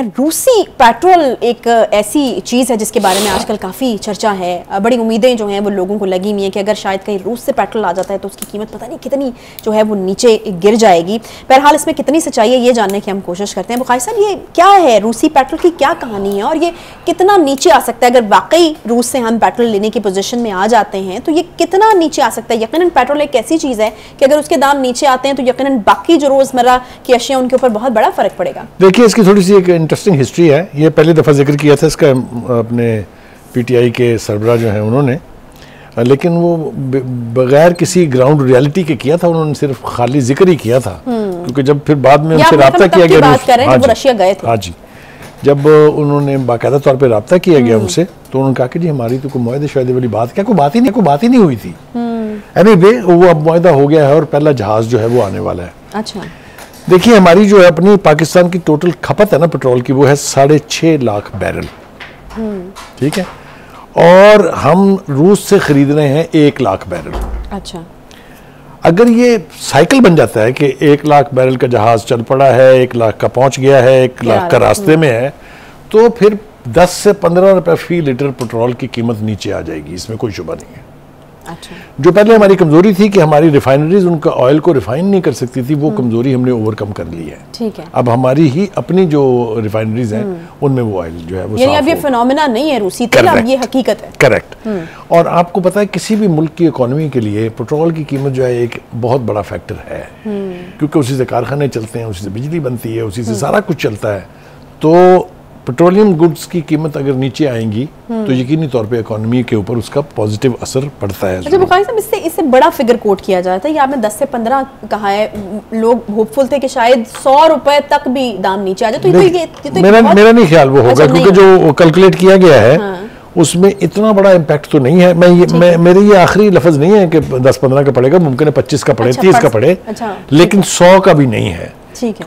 रूसी पेट्रोल एक ऐसी चीज़ है जिसके बारे में आजकल काफ़ी चर्चा है। बड़ी उम्मीदें जो हैं वो लोगों को लगी हुई हैं कि अगर शायद कहीं रूस से पेट्रोल आ जाता है तो उसकी कीमत पता नहीं कितनी जो है वो नीचे गिर जाएगी। बहरहाल इसमें कितनी सच्चाई है ये जानने की हम कोशिश करते हैं। बुखारी साहब, ये क्या है, रूसी पेट्रोल की क्या कहानी है और ये कितना नीचे आ सकता है? अगर वाकई रूस से हम पेट्रोल लेने की पोजीशन में आ जाते हैं तो ये कितना नीचे आ सकता है? यकीनन पेट्रोल एक ऐसी चीज़ है कि अगर उसके दाम नीचे आते हैं तो यकीनन बाकी जो रोज़मर्रा की अशिया उनके ऊपर बहुत बड़ा फ़र्क पड़ेगा। देखिए, इसकी थोड़ी सी एक इंटरेस्टिंग हिस्ट्री है। ये पहली दफ़ा जिक्र किया था इसका अपने पीटीआई के सरबराह जो हैं उन्होंने, लेकिन वो बगैर किसी ग्राउंड रियलिटी के किया था। उन्होंने सिर्फ खाली जिक्र ही किया था, क्योंकि जब फिर बाद में उनसे रब्ता किया गया, रशिया गए थे। हाँ जी, जब उन्होंने बाकायदा तौर पर रब्ता किया गया उनसे, तो उन्होंने कहा कि जी हमारी तो कोई मुआहदे शुआदे वाली बात, क्या कोई बात ही नहीं हुई थी। एनीवे, वो अब मुआहदा हो गया है और पहला जहाज जो है वो आने वाला है। अच्छा, देखिए, हमारी जो है अपनी पाकिस्तान की टोटल खपत है ना पेट्रोल की, वो है 6.5 लाख बैरल। ठीक है, और हम रूस से खरीद रहे हैं 1 लाख बैरल। अच्छा, अगर ये साइकिल बन जाता है कि 1 लाख बैरल का जहाज चल पड़ा है, 1 लाख का पहुंच गया है, 1 लाख का रास्ते में है, तो फिर 10 से 15 रुपए फी लीटर पेट्रोल की कीमत नीचे आ जाएगी, इसमें कोई शुबा नहीं है। अच्छा। जो पहले हमारी कमजोरी थी कि हमारी रिफाइनरीज उनका ऑयल को रिफाइन नहीं कर सकती थी, वो कमजोरी हमने ओवरकम कर ली है। ठीक है, अब हमारी ही अपनी जो रिफाइनरीज हैं उनमें वो ऑयल जो है वो यानी अब ये फिनोमेना नहीं है रूसी तेल, अब ये हकीकत है। करेक्ट। और आपको पता है किसी भी मुल्क की इकोनॉमी के लिए पेट्रोल की कीमत जो है एक बहुत बड़ा फैक्टर है, क्योंकि उसी से कारखाने चलते हैं, उसी से बिजली बनती है, उसी से सारा कुछ चलता है। तो पेट्रोलियम गुड्स की कीमत अगर नीचे आएंगी तो यकीनी तौर पे इकोनॉमी के ऊपर उसका पॉजिटिव असर पड़ता है। अच्छा बुखारी साहब, इससे बड़ा फिगर कोट किया जाता है, आपने 10 से 15 कहा है, लोग होपफुल थे कि शायद 100 रुपए तक भी दाम नीचे आ जाए। तो मेरा नहीं ख्याल वो होगा, क्योंकि जो कैलकुलेट किया गया है उसमें इतना बड़ा इम्पैक्ट तो नहीं है। मेरे ये आखिरी लफ्ज नहीं है कि 10-15 का पड़ेगा, मुमकिन है 25 का पड़े, 30 का पड़े, लेकिन 100 का भी नहीं है।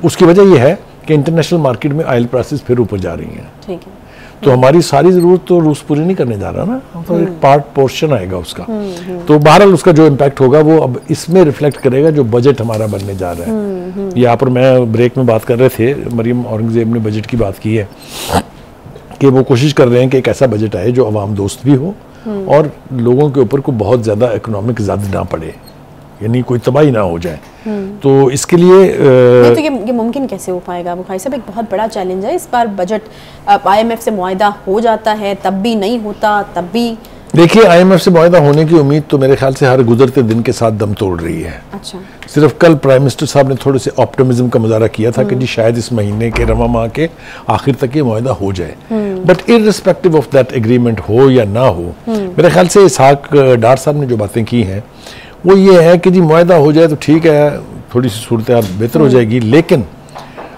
उसकी वजह यह है कि इंटरनेशनल मार्केट में ऑयल प्राइसेस फिर ऊपर जा रही हैं। ठीक है, तो हमारी सारी जरूरत तो रूस पूरी नहीं करने जा रहा ना, तो एक पार्ट पोर्शन आएगा उसका। तो बहरहाल उसका जो इम्पैक्ट होगा वो अब इसमें रिफ्लेक्ट करेगा जो बजट हमारा बनने जा रहा है। यहाँ पर मैं ब्रेक में बात कर रहे थे, मरियम औरंगजेब ने बजट की बात की है कि वो कोशिश कर रहे हैं कि एक ऐसा बजट आए जो अवाम दोस्त भी हो और लोगों के ऊपर को बहुत ज्यादा इकोनॉमिक ज़द ना पड़े, यानी कोई तबाही ना हो जाए। तो इसके लिए तो ये मुमकिन कैसे हो पाएगा बुखारी साहब? एक बहुत बड़ा चैलेंज है इस बार। बजट IMF से मुआहदा हो जाता है, तब भी नहीं होता, तब भी देखिए IMF से मुआहदा होने की उम्मीद तो मेरे ख्याल से हर गुजरते दिन के साथ दम तोड़ रही है। अच्छा, सिर्फ कल प्राइम मिनिस्टर साहब ने थोड़े से ऑप्टिमिज्म का मुजाहरा किया था कि जी शायद इस महीने के रवा माह के आखिर तक ये मुआहदा हो जाए। But irrespective of that agreement हो या ना हो, मेरे ख्याल से इसहाक डार साहब ने जो बातें की हैं वो ये है कि जी मुआहदा हो जाए तो ठीक है, थोड़ी सी सूरत हाल बेहतर हो जाएगी, लेकिन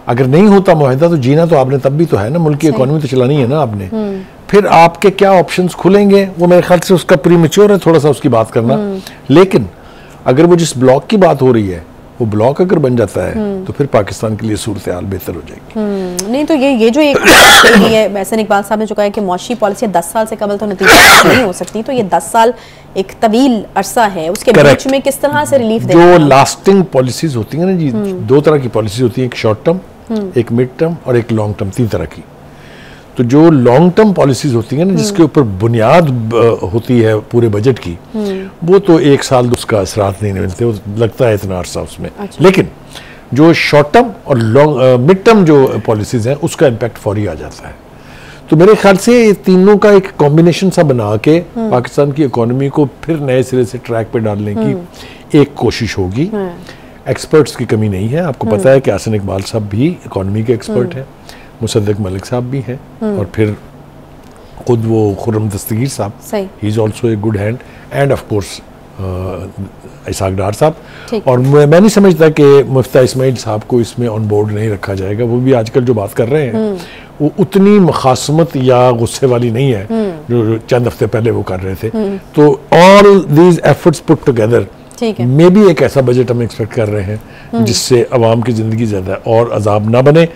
अगर नहीं होता मुआहदा तो जीना तो आपने तब भी तो है ना, मुल्क की इकोनॉमी तो चलानी है ना आपने। फिर आपके क्या ऑप्शंस खुलेंगे वो मेरे ख्याल से उसका प्रीमेच्योर है थोड़ा सा उसकी बात करना। लेकिन अगर वो जिस ब्लॉक की बात हो रही है वो ब्लॉक अगर बन जाता है तो फिर पाकिस्तान के लिए सूरत हाल बेहतर हो जाएगी। नहीं तो ये जो एक वैसे इकबाल साहब ने जो कहा है कि मौशी पॉलिसी 10 साल से कबल तो नतीजा नहीं हो सकती, तो ये 10 साल एक तवील अरसा है, उसके बीच में किस तरह से रिलीफ जो लास्टिंग पॉलिसीज होती है ना जी, 2 तरह की पॉलिसीज होती है, एक शॉर्ट टर्म, एक मिड टर्म और एक लॉन्ग टर्म, 3 तरह की। तो जो लॉन्ग टर्म पॉलिसीज होती है ना, जिसके ऊपर बुनियाद होती है पूरे बजट की, वो तो 1 साल उसका असरात नहीं मिलते, वो लगता है इतना अरसा उसमें। अच्छा। लेकिन जो शॉर्ट टर्म और लॉन्ग मिड टर्म जो पॉलिसीज हैं उसका इम्पैक्ट फौरी आ जाता है। तो मेरे ख्याल से ये तीनों का एक कॉम्बिनेशन सा बना के पाकिस्तान की इकोनॉमी को फिर नए सिरे से ट्रैक पे डालने की एक कोशिश होगी। एक्सपर्ट्स की कमी नहीं है, आपको पता है कि हसन इकबाल साहब भी इकोनॉमी के एक्सपर्ट हैं, मुसद्दिक मलिक साहब भी हैं, और फिर खुद वो खुर्रम दस्तगीर साहब, he is also a good hand, and of course Ishaq Dar साहब। और मैं नहीं समझता कि मुफ्ता इस्माइल साहब को इसमें ऑन बोर्ड नहीं रखा जाएगा। वो भी आजकल जो बात कर रहे हैं वो उतनी मुखासमत या गुस्से वाली नहीं है जो चंद हफ्ते पहले वो कर रहे थे। तो all these efforts put together मे भी एक ऐसा बजट हम एक्सपेक्ट कर रहे हैं जिससे अवाम की जिंदगी ज्यादा और अजाब ना बने।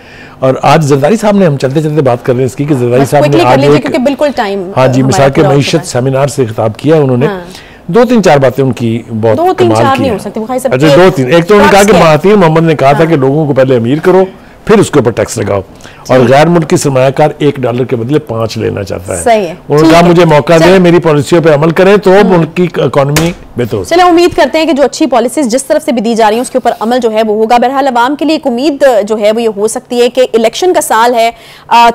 और आज जरदारी साहब ने, हम चलते चलते बात कर रहे हैं इसकी, कि जरदारी साहब ने आज एक, बिल्कुल टाइम, हाँ जी, मिसाक मईशत सेमिनार से खिताब किया उन्होंने। 2-3-4 बातें उनकी बहुत कमाल की हैं। नहीं हो सकती। अच्छा, 2-3, एक तो उन्होंने कहा कि महातीर मोहम्मद ने कहा था कि लोगों को पहले अमीर करो फिर उसके ऊपर टैक्स लगाओ। और गैर मुल्की सरमायाकार $1 के बदले 5 लेना चाहता है। सही है, उन्होंने कहा मुझे मौका दें, मेरी पॉलिसियों पे अमल करें तो मुल्क की इकोनॉमी बेहतर हो। चलिए उम्मीद करते हैं कि जो अच्छी पॉलिसीज जिस तरफ से भी दी जा रही हैं उसके ऊपर अमल जो है वो होगा। बहरहाल अवाम के लिए एक उम्मीद जो है वो ये हो सकती है कि इलेक्शन का साल है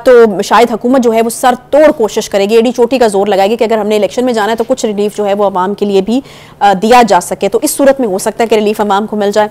तो शायद हुकूमत जो है वो सर तोड़ कोशिश करेगी, एडी चोटी का जोर लगाएगी कि अगर हमने इलेक्शन में जाना है तो कुछ रिलीफ जो है वो अवाम के लिए भी दिया जा सके। तो इस सूरत में हो सकता है कि रिलीफ अवाम को मिल जाए।